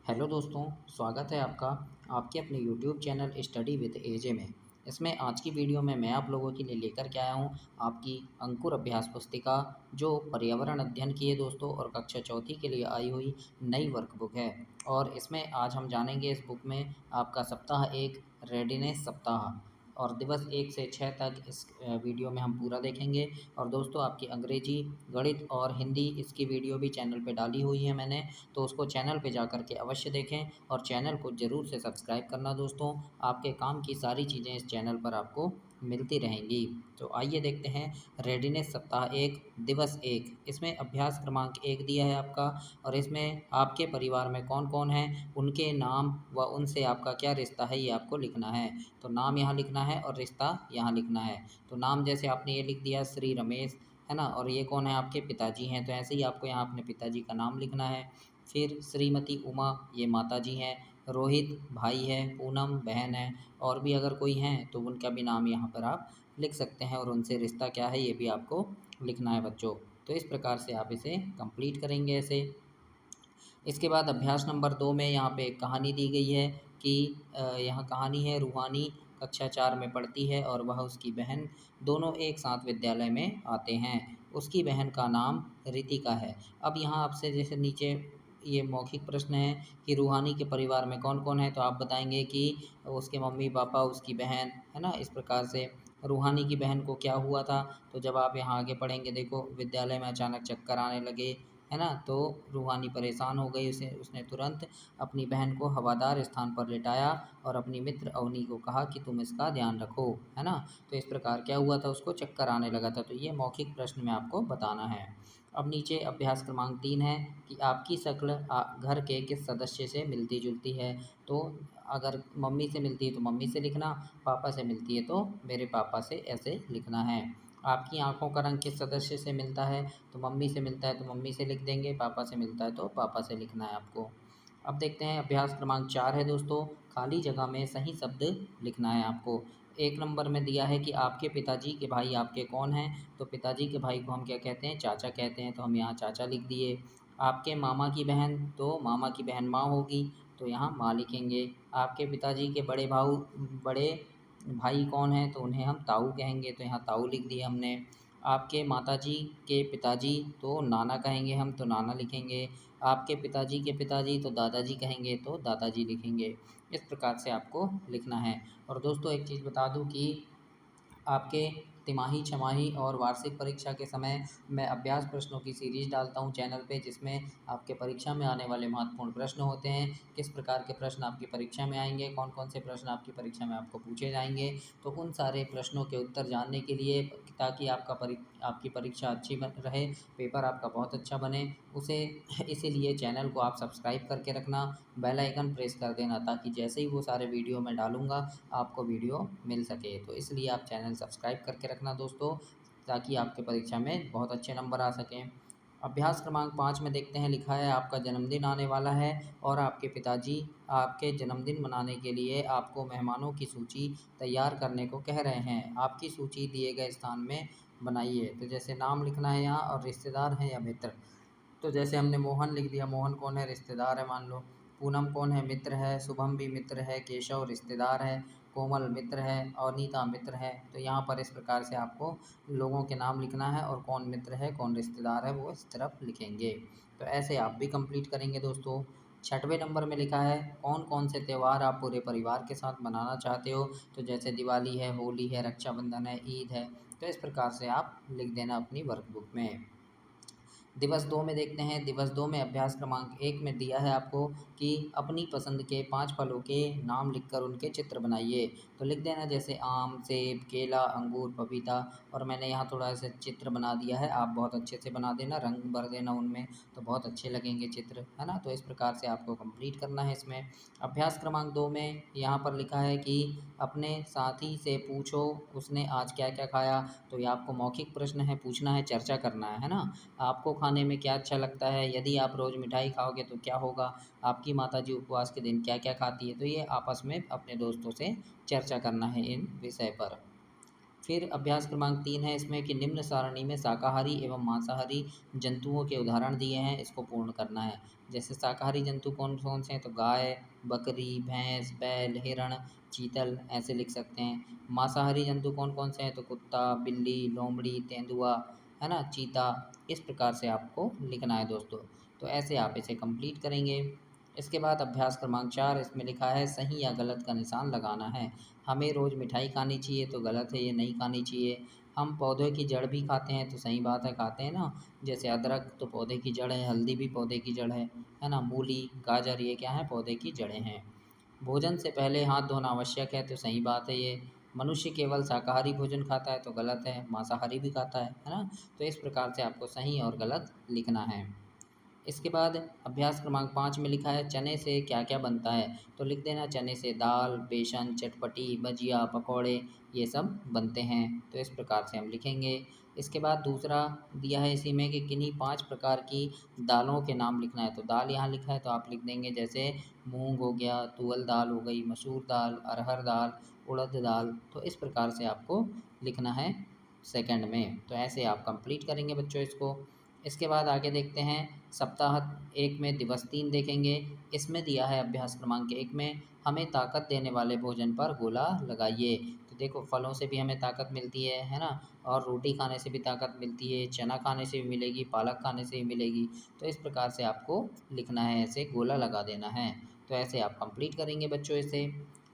Hello दोस्तों, स्वागत है आपका आपके अपने यूट्यूब चैनल स्टडी विद एजे में। इसमें आज की वीडियो में मैं आप लोगों के लिए लेकर के आया हूँ आपकी अंकुर अभ्यास पुस्तिका, जो पर्यावरण अध्ययन की है दोस्तों और कक्षा चौथी के लिए आई हुई नई वर्कबुक है। और इसमें आज हम जानेंगे इस बुक में आपका सप्ताह 1 रेडीनेस सप्ताह और दिवस 1 से 6 तक इस वीडियो में हम पूरा देखेंगे। और दोस्तों, आपकी अंग्रेजी, गणित और हिंदी इसकी वीडियो भी चैनल पे डाली हुई है मैंने, तो उसको चैनल पे जा कर के अवश्य देखें और चैनल को ज़रूर से सब्सक्राइब करना दोस्तों। आपके काम की सारी चीज़ें इस चैनल पर आपको मिलती रहेंगी। तो आइए देखते हैं रेडीनेस सप्ताह 1 दिवस 1। इसमें अभ्यास क्रमांक 1 दिया है आपका, और इसमें आपके परिवार में कौन कौन है, उनके नाम व उनसे आपका क्या रिश्ता है, ये आपको लिखना है। तो नाम यहाँ लिखना है और रिश्ता यहाँ लिखना है। तो नाम जैसे आपने ये लिख दिया श्री रमेश, है ना, और ये कौन है, आपके पिताजी हैं, तो ऐसे ही आपको यहाँ अपने पिताजी का नाम लिखना है। फिर श्रीमती उमा, ये माताजी हैं। रोहित भाई है, पूनम बहन है, और भी अगर कोई हैं तो उनका भी नाम यहाँ पर आप लिख सकते हैं और उनसे रिश्ता क्या है ये भी आपको लिखना है बच्चों। तो इस प्रकार से आप इसे कंप्लीट करेंगे ऐसे। इसके बाद अभ्यास नंबर 2 में यहाँ पे एक कहानी दी गई है कि यहाँ कहानी है, रूहानी कक्षा 4 में पढ़ती है और वह उसकी बहन दोनों एक साथ विद्यालय में आते हैं। उसकी बहन का नाम रितिका है। अब यहाँ आपसे जैसे नीचे ये मौखिक प्रश्न है कि रूहानी के परिवार में कौन कौन है, तो आप बताएंगे कि उसके मम्मी पापा, उसकी बहन, है ना। इस प्रकार से रूहानी की बहन को क्या हुआ था, तो जब आप यहाँ आगे पढ़ेंगे, देखो विद्यालय में अचानक चक्कर आने लगे, है ना, तो रूहानी परेशान हो गई। उसने तुरंत अपनी बहन को हवादार स्थान पर लिटाया और अपनी मित्र अवनी को कहा कि तुम इसका ध्यान रखो, है ना। तो इस प्रकार क्या हुआ था, उसको चक्कर आने लगा था। तो ये मौखिक प्रश्न में आपको बताना है। अब नीचे अभ्यास क्रमांक 3 है कि आपकी शक्ल घर के किस सदस्य से मिलती जुलती है। तो अगर मम्मी से मिलती है तो मम्मी से लिखना, पापा से मिलती है तो मेरे पापा से, ऐसे लिखना है। आपकी आँखों का रंग किस सदस्य से मिलता है, तो मम्मी से मिलता है तो मम्मी से लिख देंगे, पापा से मिलता है तो पापा से लिखना है आपको। अब देखते हैं अभ्यास क्रमांक 4 है दोस्तों, खाली जगह में सही शब्द लिखना है आपको। 1 नंबर में दिया है कि आपके पिताजी के भाई आपके कौन हैं, तो पिताजी के भाई को हम क्या कहते हैं, चाचा कहते हैं, तो हम यहाँ चाचा लिख दिए। आपके मामा की बहन, तो मामा की बहन माँ होगी, तो यहाँ माँ लिखेंगे। आपके पिताजी के बड़े भाई कौन हैं, तो उन्हें हम ताऊ कहेंगे, तो यहाँ ताऊ लिख दिया हमने। आपके माताजी के पिताजी तो नाना कहेंगे हम, तो नाना लिखेंगे। आपके पिताजी के पिताजी तो दादाजी कहेंगे, तो दादाजी लिखेंगे। इस प्रकार से आपको लिखना है। और दोस्तों, एक चीज़ बता दूं कि आपके तिमाही, छमाही और वार्षिक परीक्षा के समय मैं अभ्यास प्रश्नों की सीरीज़ डालता हूं चैनल पे, जिसमें आपके परीक्षा में आने वाले महत्वपूर्ण प्रश्न होते हैं, किस प्रकार के प्रश्न आपकी परीक्षा में आएंगे, कौन कौन से प्रश्न आपकी परीक्षा में आपको पूछे जाएंगे। तो उन सारे प्रश्नों के उत्तर जानने के लिए, ताकि आपकी परीक्षा अच्छी रहे, पेपर आपका बहुत अच्छा बने, उसे इसीलिए चैनल को आप सब्सक्राइब करके रखना, बेल आइकन प्रेस कर देना, ताकि जैसे ही वो सारे वीडियो मैं डालूँगा आपको वीडियो मिल सके। तो इसलिए आप चैनल सब्सक्राइब करके रखना दोस्तों, ताकि आपके परीक्षा में बहुत अच्छे नंबर आ सकें। अभ्यास क्रमांक 5 में देखते हैं, लिखा है आपका जन्मदिन आने वाला है और आपके पिताजी आपके जन्मदिन मनाने के लिए आपको मेहमानों की सूची तैयार करने को कह रहे हैं। आपकी सूची दिए गए स्थान में बनाइए। तो जैसे नाम लिखना है यहाँ, और रिश्तेदार हैं या मित्र। तो जैसे हमने मोहन लिख दिया, मोहन कौन है, रिश्तेदार है मान लो। पूनम कौन है, मित्र है। शुभम भी मित्र है। केशव रिश्तेदार है। कोमल मित्र है। अनीता मित्र है। तो यहाँ पर इस प्रकार से आपको लोगों के नाम लिखना है और कौन मित्र है कौन रिश्तेदार है वो इस तरफ लिखेंगे। तो ऐसे आप भी कंप्लीट करेंगे दोस्तों। 6वें नंबर में लिखा है कौन कौन से त्यौहार आप पूरे परिवार के साथ मनाना चाहते हो। तो जैसे दिवाली है, होली है, रक्षाबंधन है, ईद है। तो इस प्रकार से आप लिख देना अपनी वर्कबुक में। दिवस 2 में देखते हैं, दिवस 2 में अभ्यास क्रमांक 1 में दिया है आपको कि अपनी पसंद के 5 फलों के नाम लिखकर उनके चित्र बनाइए। तो लिख देना जैसे आम, सेब, केला, अंगूर, पपीता, और मैंने यहाँ थोड़ा ऐसे चित्र बना दिया है, आप बहुत अच्छे से बना देना, रंग भर देना उनमें, तो बहुत अच्छे लगेंगे चित्र, है ना। तो इस प्रकार से आपको कंप्लीट करना है इसमें। अभ्यास क्रमांक 2 में यहाँ पर लिखा है कि अपने साथी से पूछो उसने आज क्या क्या खाया। तो ये आपको मौखिक प्रश्न है, पूछना है, चर्चा करना है ना। आपको खाने में क्या अच्छा लगता है, यदि आप रोज़ मिठाई खाओगे तो क्या होगा, आपकी माताजी उपवास के दिन क्या-क्या खाती है। तो ये आपस में अपने दोस्तों से चर्चा करना है इन विषय पर। फिर अभ्यास क्रमांक 3 है इसमें कि निम्न सारणी में शाकाहारी एवं मांसाहारी जंतुओं के उदाहरण दिए हैं, इसको पूर्ण करना है। जैसे शाकाहारी जंतु कौन कौन से हैं, तो गाय, बकरी, भैंस, बैल, हिरण, चीतल, ऐसे लिख सकते हैं। मांसाहारी जंतु कौन कौन से हैं, तो कुत्ता, बिल्ली, लोमड़ी, तेंदुआ, है ना, चीता। इस प्रकार से आपको लिखना है दोस्तों। तो ऐसे आप इसे कंप्लीट करेंगे। इसके बाद अभ्यास क्रमांक 4 इसमें लिखा है सही या गलत का निशान लगाना है। हमें रोज़ मिठाई खानी चाहिए, तो गलत है, ये नहीं खानी चाहिए। हम पौधे की जड़ भी खाते हैं, तो सही बात है, खाते हैं ना। जैसे अदरक तो पौधे की जड़ है, हल्दी भी पौधे की जड़ है ना, मूली, गाजर, ये क्या है, पौधे की जड़ें हैं। भोजन से पहले हाथ धोना आवश्यक है, तो सही बात है ये। मनुष्य केवल शाकाहारी भोजन खाता है, तो गलत है, मांसाहारी भी खाता है ना। तो इस प्रकार से आपको सही और गलत लिखना है। इसके बाद अभ्यास क्रमांक 5 में लिखा है चने से क्या क्या बनता है, तो लिख देना चने से दाल, बेसन, चटपटी, भजिया, पकौड़े, ये सब बनते हैं। तो इस प्रकार से हम लिखेंगे। इसके बाद दूसरा दिया है इसी में कि किन्हीं 5 प्रकार की दालों के नाम लिखना है। तो दाल यहाँ लिखा है, तो आप लिख देंगे जैसे मूंग हो गया, तुअल दाल हो गई, मसूर दाल, अरहर दाल, उड़द दाल। तो इस प्रकार से आपको लिखना है सेकंड में। तो ऐसे आप कंप्लीट करेंगे बच्चों इसको। इसके बाद आगे देखते हैं सप्ताह 1 में दिवस 3 देखेंगे। इसमें दिया है अभ्यास क्रमांक 1 में हमें ताकत देने वाले भोजन पर गोला लगाइए। तो देखो फलों से भी हमें ताकत मिलती है ना, और रोटी खाने से भी ताकत मिलती है, चना खाने से भी मिलेगी, पालक खाने से भी मिलेगी। तो इस प्रकार से आपको लिखना है, ऐसे गोला लगा देना है। तो ऐसे आप कंप्लीट करेंगे बच्चों इसे।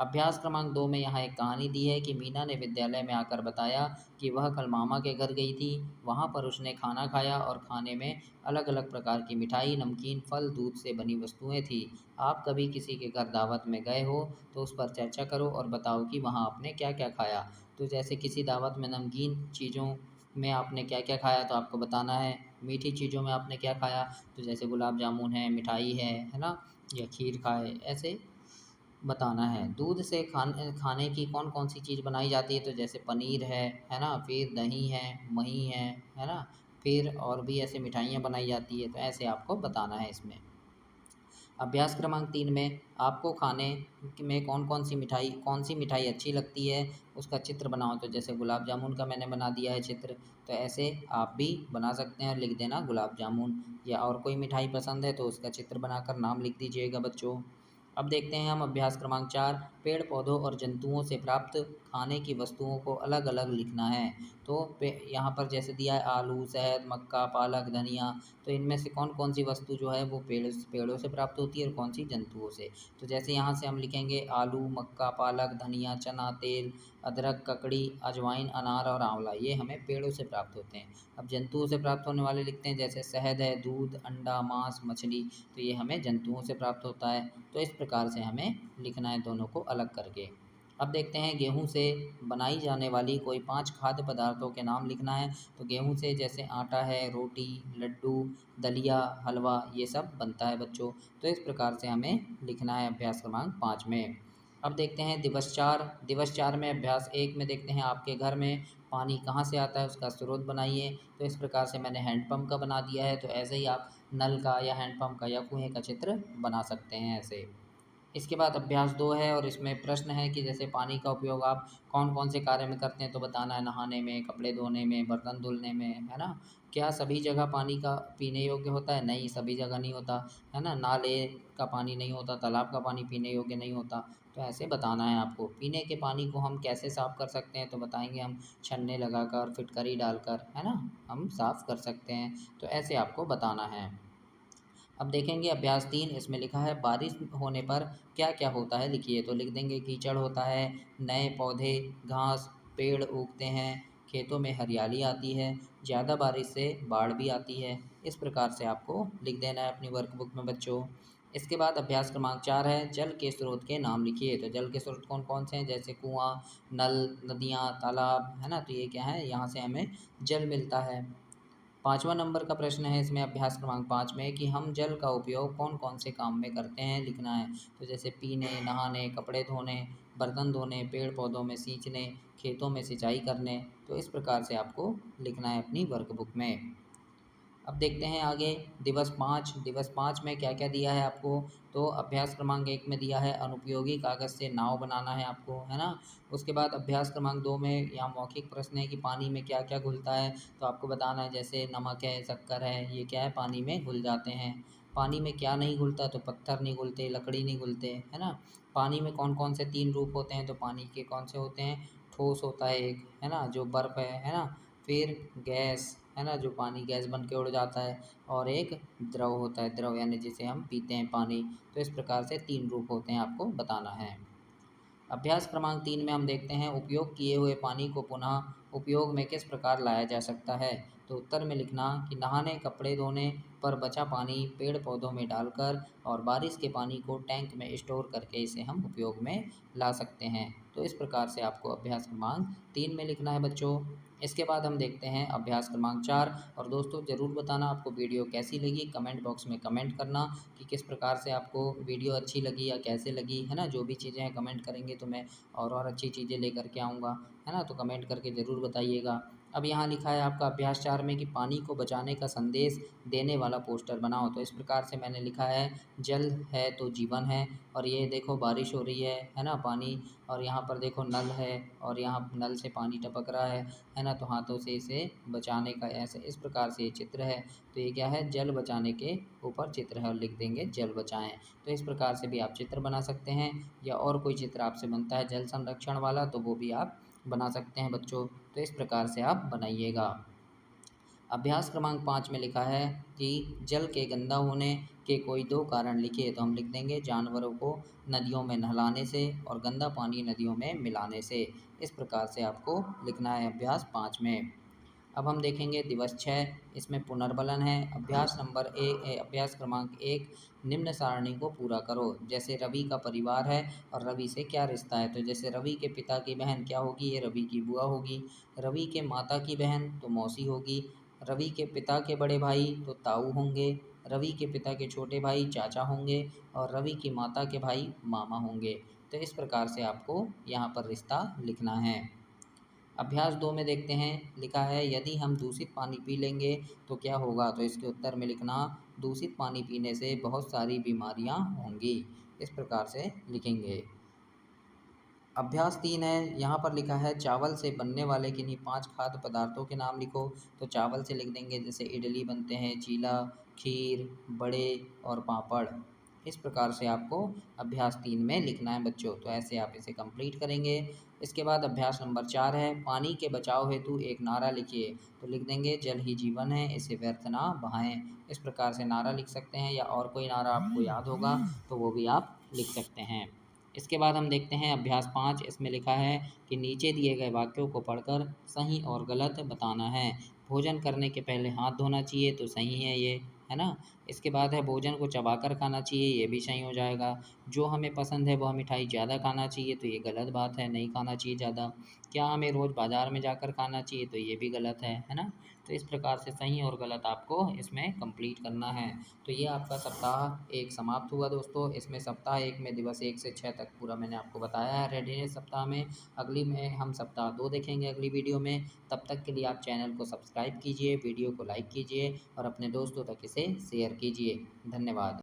अभ्यास क्रमांक 2 में यहाँ एक कहानी दी है कि मीना ने विद्यालय में आकर बताया कि वह कल मामा के घर गई थी। वहाँ पर उसने खाना खाया और खाने में अलग अलग प्रकार की मिठाई, नमकीन, फल, दूध से बनी वस्तुएं थी। आप कभी किसी के घर दावत में गए हो तो उस पर चर्चा करो और बताओ कि वहाँ आपने क्या क्या खाया। तो जैसे किसी दावत में नमकीन चीज़ों में आपने क्या क्या खाया, तो आपको बताना है। मीठी चीज़ों में आपने क्या खाया, तो जैसे गुलाब जामुन है, मिठाई है ना, या खीर खाए, ऐसे बताना है। दूध से खाने की कौन कौन सी चीज़ बनाई जाती है, तो जैसे पनीर है ना, फिर दही है, मही है ना, फिर और भी ऐसे मिठाइयाँ बनाई जाती है। तो ऐसे आपको बताना है इसमें। अभ्यास क्रमांक 3 में आपको खाने में कौन सी मिठाई अच्छी लगती है, उसका चित्र बनाओ। तो जैसे गुलाब जामुन का मैंने बना दिया है चित्र। तो ऐसे आप भी बना सकते हैं और लिख देना गुलाब जामुन। या और कोई मिठाई पसंद है तो उसका चित्र बनाकर नाम लिख दीजिएगा बच्चों। अब देखते हैं हम अभ्यास क्रमांक 4 पेड़ पौधों और जंतुओं से प्राप्त खाने की वस्तुओं को अलग अलग लिखना है। तो यहाँ पर जैसे दिया है आलू, शहद, मक्का, पालक, धनिया। तो इनमें से कौन कौन सी वस्तु जो है वो पेड़ों से प्राप्त होती है और कौन सी जंतुओं से। तो जैसे यहाँ से हम लिखेंगे आलू, मक्का, पालक, धनिया, चना, तेल, अदरक, ककड़ी, अजवाइन, अनार और आंवला, ये हमें पेड़ों से प्राप्त होते हैं। अब जंतुओं से प्राप्त होने वाले लिखते हैं, जैसे शहद है, दूध, अंडा, मांस, मछली। तो ये हमें जंतुओं से प्राप्त होता है। तो इस प्रकार से हमें लिखना है दोनों को अलग करके। अब देखते हैं गेहूं से बनाई जाने वाली कोई 5 खाद्य पदार्थों के नाम लिखना है। तो गेहूं से जैसे आटा है, रोटी, लड्डू, दलिया, हलवा, ये सब बनता है बच्चों। तो इस प्रकार से हमें लिखना है अभ्यास क्रमांक 5 में। अब देखते हैं दिवस 4 में अभ्यास 1 में देखते हैं आपके घर में पानी कहाँ से आता है, उसका स्रोत बनाइए। तो इस प्रकार से मैंने हैंडपम्प का बना दिया है। तो ऐसे ही आप नल का या हैंडपम्प का या कुएँ का चित्र बना सकते हैं ऐसे। इसके बाद अभ्यास 2 है और इसमें प्रश्न है कि जैसे पानी का उपयोग आप कौन कौन से कार्य में करते हैं, तो बताना है। नहाने में, कपड़े धोने में, बर्तन धुलने में, है ना। क्या सभी जगह पानी का पीने योग्य होता है, नहीं सभी जगह नहीं होता, है ना। नाले का पानी नहीं होता, तालाब का पानी पीने योग्य नहीं होता। तो ऐसे बताना है आपको। पीने के पानी को हम कैसे साफ़ कर सकते हैं, तो बताएंगे हम छन्ने लगाकर, फिटकरी डालकर, है ना, हम साफ़ कर सकते हैं। तो ऐसे आपको बताना है। अब देखेंगे अभ्यास 3 इसमें लिखा है बारिश होने पर क्या क्या होता है लिखिए। तो लिख देंगे कीचड़ होता है, नए पौधे, घास, पेड़ उगते हैं, खेतों में हरियाली आती है, ज़्यादा बारिश से बाढ़ भी आती है। इस प्रकार से आपको लिख देना है अपनी वर्कबुक में बच्चों। इसके बाद अभ्यास क्रमांक 4 है जल के स्रोत के नाम लिखिए। तो जल के स्रोत कौन कौन से हैं, जैसे कुआं, नल, नदियाँ, तालाब, है ना। तो ये क्या है, यहाँ से हमें जल मिलता है। 5वां नंबर का प्रश्न है इसमें अभ्यास क्रमांक 5 में कि हम जल का उपयोग कौन कौन से काम में करते हैं लिखना है। तो जैसे पीने, नहाने, कपड़े धोने, बर्तन धोने, पेड़ पौधों में सींचने, खेतों में सिंचाई करने। तो इस प्रकार से आपको लिखना है अपनी वर्कबुक में। अब देखते हैं आगे दिवस 5 में क्या क्या दिया है आपको। तो अभ्यास क्रमांक 1 में दिया है अनुपयोगी कागज़ से नाव बनाना है आपको, है ना। उसके बाद अभ्यास क्रमांक 2 में यहाँ मौखिक प्रश्न है कि पानी में क्या क्या घुलता है, तो आपको बताना है जैसे नमक है, शक्कर है, ये क्या है पानी में घुल जाते हैं। पानी में क्या नहीं घुलता, तो पत्थर नहीं घुलते, लकड़ी नहीं घुलते, है ना। पानी में कौन कौन से 3 रूप होते हैं, तो पानी के कौन से होते हैं, ठोस होता है एक, है ना, जो बर्फ़ है ना। फिर गैस, है ना, जो पानी गैस बन के उड़ जाता है। और एक द्रव होता है, द्रव यानी जिसे हम पीते हैं पानी। तो इस प्रकार से 3 रूप होते हैं, आपको बताना है। अभ्यास क्रमांक 3 में हम देखते हैं उपयोग किए हुए पानी को पुनः उपयोग में किस प्रकार लाया जा सकता है। तो उत्तर में लिखना कि नहाने, कपड़े धोने पर बचा पानी पेड़ पौधों में डालकर और बारिश के पानी को टैंक में स्टोर करके इसे हम उपयोग में ला सकते हैं। तो इस प्रकार से आपको अभ्यास क्रमांक 3 में लिखना है बच्चों। इसके बाद हम देखते हैं अभ्यास क्रमांक 4। और दोस्तों ज़रूर बताना आपको वीडियो कैसी लगी, कमेंट बॉक्स में कमेंट करना कि किस प्रकार से आपको वीडियो अच्छी लगी या कैसे लगी, है ना। जो भी चीज़ें हैं कमेंट करेंगे तो मैं और अच्छी चीज़ें लेकर के आऊँगा, है ना। तो कमेंट करके ज़रूर बताइएगा। अब यहाँ लिखा है आपका अभ्यास 4 में कि पानी को बचाने का संदेश देने वाला पोस्टर बनाओ। तो इस प्रकार से मैंने लिखा है जल है तो जीवन है। और ये देखो बारिश हो रही है ना, पानी। और यहाँ पर देखो नल है और यहाँ नल से पानी टपक रहा है ना। तो हाथों से इसे बचाने का ऐसे इस प्रकार से ये चित्र है। तो ये क्या है, जल बचाने के ऊपर चित्र है और लिख देंगे जल बचाएं। तो इस प्रकार से भी आप चित्र बना सकते हैं, या और कोई चित्र आपसे बनता है जल संरक्षण वाला तो वो भी आप बना सकते हैं बच्चों। तो इस प्रकार से आप बनाइएगा। अभ्यास क्रमांक 5 में लिखा है कि जल के गंदा होने के कोई 2 कारण लिखिए। तो हम लिख देंगे जानवरों को नदियों में नहलाने से और गंदा पानी नदियों में मिलाने से। इस प्रकार से आपको लिखना है अभ्यास 5 में। अब हम देखेंगे दिवस 6, इसमें पुनर्बलन है। अभ्यास क्रमांक 1, निम्न सारणी को पूरा करो। जैसे रवि का परिवार है और रवि से क्या रिश्ता है। तो जैसे रवि के पिता की बहन क्या होगी, ये रवि की बुआ होगी। रवि के माता की बहन तो मौसी होगी। रवि के पिता के बड़े भाई तो ताऊ होंगे। रवि के पिता के छोटे भाई चाचा होंगे। और रवि की माता के भाई मामा होंगे। तो इस प्रकार से आपको यहाँ पर रिश्ता लिखना है। अभ्यास 2 में देखते हैं, लिखा है यदि हम दूषित पानी पी लेंगे तो क्या होगा। तो इसके उत्तर में लिखना दूषित पानी पीने से बहुत सारी बीमारियां होंगी। इस प्रकार से लिखेंगे। अभ्यास 3 है, यहाँ पर लिखा है चावल से बनने वाले किन्हीं 5 खाद्य पदार्थों के नाम लिखो। तो चावल से लिख देंगे जैसे इडली बनते हैं, चीला, खीर, बड़े और पापड़। इस प्रकार से आपको अभ्यास 3 में लिखना है बच्चों। तो ऐसे आप इसे कंप्लीट करेंगे। इसके बाद अभ्यास नंबर 4 है, पानी के बचाव हेतु एक नारा लिखिए। तो लिख देंगे जल ही जीवन है, इसे व्यर्थ ना बहाएं। इस प्रकार से नारा लिख सकते हैं, या और कोई नारा आपको याद होगा तो वो भी आप लिख सकते हैं। इसके बाद हम देखते हैं अभ्यास 5, इसमें लिखा है कि नीचे दिए गए वाक्यों को पढ़कर सही और गलत बताना है। भोजन करने के पहले हाथ धोना चाहिए, तो सही है ये, है ना। इसके बाद है भोजन को चबाकर खाना चाहिए, ये भी सही हो जाएगा। जो हमें पसंद है वह मिठाई ज़्यादा खाना चाहिए, तो ये गलत बात है, नहीं खाना चाहिए ज़्यादा। क्या हमें रोज़ बाज़ार में जाकर खाना चाहिए, तो ये भी गलत है ना। तो इस प्रकार से सही और गलत आपको इसमें कंप्लीट करना है। तो ये आपका सप्ताह 1 समाप्त हुआ दोस्तों। इसमें सप्ताह 1 में दिवस 1 से 6 तक पूरा मैंने आपको बताया है रेडीनेस सप्ताह में। अगली में हम सप्ताह 2 देखेंगे अगली वीडियो में। तब तक के लिए आप चैनल को सब्सक्राइब कीजिए, वीडियो को लाइक कीजिए और अपने दोस्तों तक इसे शेयर कीजिए। धन्यवाद।